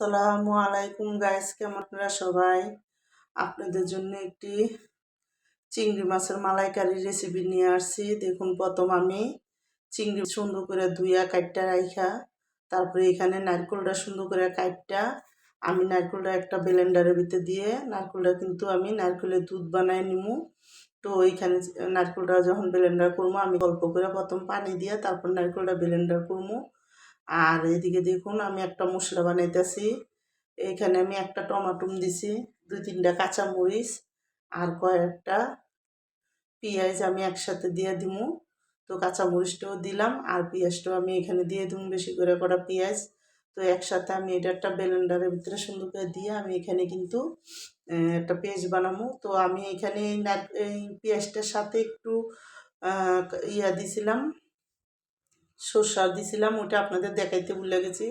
আসসালামু আলাইকুম গাইস, কেমন আপনারা সবাই? আপনাদের জন্য একটি চিংড়ি মাছের মালাইকারি রেসিপি নিয়ে আসছি। দেখুন, প্রথম আমি চিংড়ি সুন্দর করে ধুইয়া কাটটা রাইখা, তারপরে এখানে নারকেলটা সুন্দর করে কাটটা আমি নারকেলটা একটা ব্লেন্ডারের ভিতরে দিয়ে নারকেলটা কিন্তু আমি নারকেলের দুধ বানাই নিমু। তো এইখানে নারকেলটা যখন ব্লেন্ডার করবো আমি অল্প করে প্রথম পানি দিয়ে তারপর নারকেলটা ব্লেন্ডার করবো। আর এদিকে দেখুন আমি একটা মশলা বানাইতেছি। এখানে আমি একটা টমাটো দিছি, 2-3টা কাঁচামরিচ আর কয়েকটা পেঁয়াজ আমি একসাথে দিয়ে দিমু। তো কাঁচামরিচটাও দিলাম আর পেঁয়াজটাও আমি এখানে দিয়ে দিমু, বেশি করে কটা পেঁয়াজ। তো একসাথে আমি এটা একটা ব্লেন্ডারের ভিতরে সুন্দর করে দিয়ে আমি এখানে কিন্তু একটা পেস্ট বানাবো। তো আমি এখানে এই পেঁয়াজটার সাথে একটু দিছিলাম, সর্ষা দিছিলাম, ওটা আপনাদের দেখাইতে ভুলে গেছি।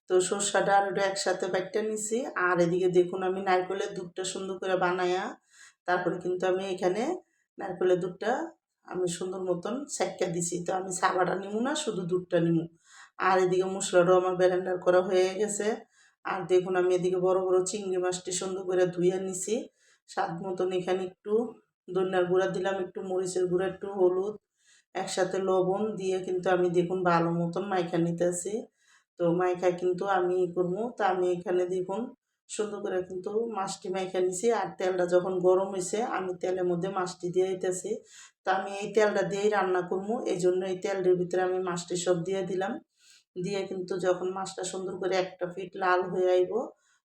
তো সর্ষাটা আর ওটা একসাথে বাইটটা নিছি। আর এদিকে দেখুন আমি নারকেলের দুধটা সুন্দর করে বানায়া তারপরে কিন্তু আমি এখানে নারকেলের দুধটা আমি সুন্দর মতন সেক্কা দিছি। তো আমি সাবাটা নিমু না, শুধু দুধটা নিমু। আর এদিকে মশলাটাও আমার ব্লেন্ডার করা হয়ে গেছে। আর দেখুন আমি এদিকে বড় বড় চিংড়ি মাছটি সুন্দর করে ধুইয়া নিছি। স্বাদ মতন এখানে একটু ধনিয়ার গুঁড়া দিলাম, একটু মরিচের গুঁড়া, একটু হলুদ, একসাথে লবণ দিয়ে কিন্তু আমি দেখুন ভালো মতন মাইখা নিতেছি। তো মাইখা কিন্তু আমি করবো। তো আমি এখানে দেখুন সুন্দর করে কিন্তু মাছটি মাইখা নিছি। আর তেলটা যখন গরম হয়েছে আমি তেলের মধ্যে মাছটি দিয়ে দিতেছি। তো আমি এই তেলটা দিয়েই রান্না করবো, এই জন্য এই তেলটির ভিতরে আমি মাছটি সব দিয়ে দিলাম। দিয়ে কিন্তু যখন মাছটা সুন্দর করে একটা পিঠ লাল হয়ে আইব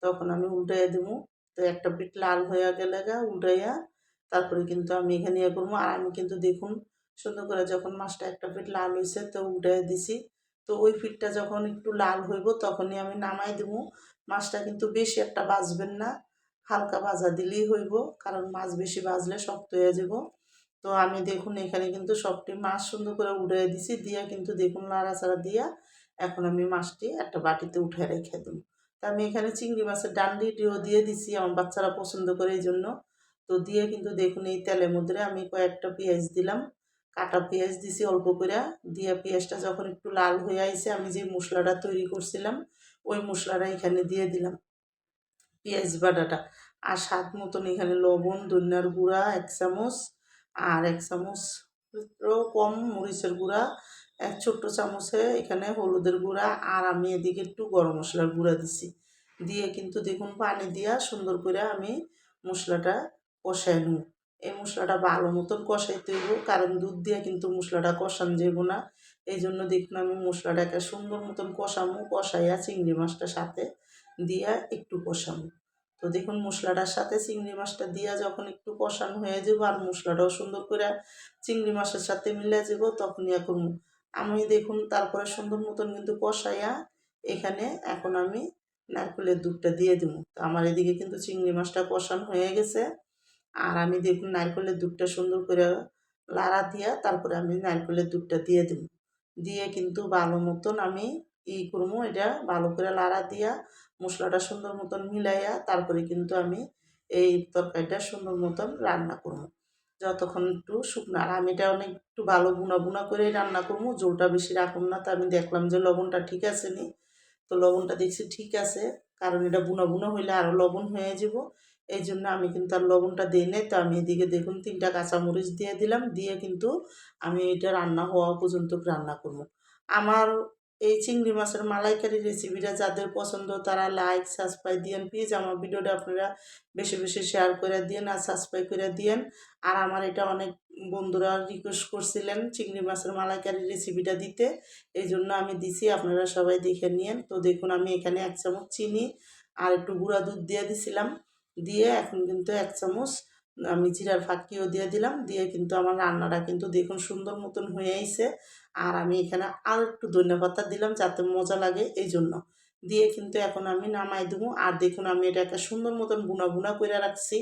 তখন আমি উল্টাইয়া দেবো। তো একটা পিঠ লাল হয়ে গেলে উল্টাইয়া তারপরে কিন্তু আমি এখানে ইয়ে করবো। আর আমি কিন্তু দেখুন সুন্দর করে যখন মাছটা একটা পিঠ লাল হয়েছে তো উল্টাইয়া দিছি। তো ওই পিঠটা যখন একটু লাল হইব তখনই আমি নামাই দেবো। মাছটা কিন্তু বেশি একটা ভাজবেন না, হালকা ভাজা দিলেই হইব, কারণ মাছ বেশি ভাজলে শক্ত হয়ে যাব। তো আমি দেখুন এখানে কিন্তু সবটি মাছ সুন্দর করে উঠাই দিছি, দিয়া কিন্তু দেখুন নাড়াচাড়া দিয়া এখন আমি মাছটি একটা বাটিতে উঠে রেখে দেবো। তা আমি এখানে চিংড়ি মাছের ডান্ডিটিও দিয়ে দিছি, আমার বাচ্চারা পছন্দ করে এই জন্য। তো দিয়ে কিন্তু দেখুন এই তেলের মধ্যে আমি কয়েকটা পেঁয়াজ দিলাম, কাটা পেঁয়াজ দিছি অল্প করে। দিয়ে পেঁয়াজটা যখন একটু লাল হয়ে আইছে আমি যে মশলাটা তৈরি করছিলাম ওই মশলাটা এখানে দিয়ে দিলাম, পেঁয়াজ বাটাটা। আর স্বাদ মতন এখানে লবণ, ধনিয়ার গুঁড়া 1 চামচ, আর 1 চামচ কম মরিচের গুঁড়া, 1 ছোট্ট চামচে এখানে হলুদের গুঁড়া, আর আমি এদিকে একটু গরম মশলার গুঁড়া দিছি। দিয়ে কিন্তু দেখুন পানি দিয়া সুন্দর করে আমি মশলাটা কষাই নিব। এই মশলাটা ভালো মতন কষাইতে হইব, কারণ দুধ দিয়ে কিন্তু মশলাটা কষানো যাব না। এই জন্য দেখুন আমি মশলাটাকে সুন্দর মতন কষামো, কষাইয়া চিংড়ি মাছটার সাথে দিয়া একটু কষানো। তো দেখুন মশলাটার সাথে চিংড়ি মাছটা দিয়া যখন একটু কষানো হয়ে যাব আর মশলাটাও সুন্দর করে চিংড়ি মাছের সাথে মিলে যাব তখন এখন আমি দেখুন তারপরে সুন্দর মতন কিন্তু কষাইয়া এখানে এখন আমি নারকেলের দুধটা দিয়ে দেবো। তো আমার এদিকে কিন্তু চিংড়ি মাছটা কষানো হয়ে গেছে। আর আমি দেখুন নারকেলের দুধটা সুন্দর করে লাড়া দিয়া তারপরে আমি নারকেলের দুধটা দিয়ে দেবো। দিয়ে কিন্তু ভালো মতন আমি করবো, এটা ভালো করে লাড়া দিয়া মশলাটা সুন্দর মতন মিলাইয়া তারপরে কিন্তু আমি এই তরকারিটা সুন্দর মতন রান্না করবো যতক্ষণ একটু শুকনো। আর আমি এটা অনেক একটু ভালো বুনা বুনা করে রান্না করবো, জলটা বেশি রাখুন না। তো আমি দেখলাম যে লবণটা ঠিক আছে নি, তো লবণটা দেখছি ঠিক আছে, কারণ এটা বুনা বুনা হইলে আরও লবণ হয়ে যাব। এই জন্য আমি কিন্তু আর লবণটা দিই নাই। তো আমি এদিকে দেখুন 3টা কাঁচামরিচ দিয়ে দিলাম, দিয়ে কিন্তু আমি এটা রান্না হওয়া পর্যন্ত রান্না করব। আমার এই চিংড়ি মাছের মালাইকারি রেসিপিটা যাদের পছন্দ তারা লাইক সাবস্ক্রাইব দিয়েন প্লিজ। আমার ভিডিওটা আপনারা বেশি বেশি শেয়ার করে দিয়েন আর সাবস্ক্রাইব করে দিয়েন। আর আমার এটা অনেক বন্ধুরা রিকোয়েস্ট করছিলেন চিংড়ি মাছের মালাইকারি রেসিপিটা দিতে, এই জন্য আমি দিছি, আপনারা সবাই দেখে নিয়েন। তো দেখুন আমি এখানে 1 চামচ চিনি আর একটু গুঁড়া দুধ দিয়ে দিছিলাম। দিয়ে এখন কিন্তু 1 চামচ আমি জিরার ফাঁকিও দিয়ে দিলাম। দিয়ে কিন্তু আমার রান্নাটা কিন্তু দেখুন সুন্দর মতন হয়ে আইছে। আর আমি এখানে আর একটু ধনিয়া পাতা দিলাম যাতে মজা লাগে, এই জন্য। দিয়ে কিন্তু এখন আমি নামাই দেবো। আর দেখুন আমি এটাকে সুন্দর মতন বুনা বুনা করে রাখছি,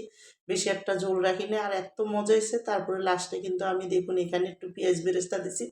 বেশি একটা ঝোল রাখিনি। আর এত মজা হয়েছে, তারপরে লাস্টে কিন্তু আমি দেখুন এখানে একটু পেঁয়াজ বেরেস্তা দিছি।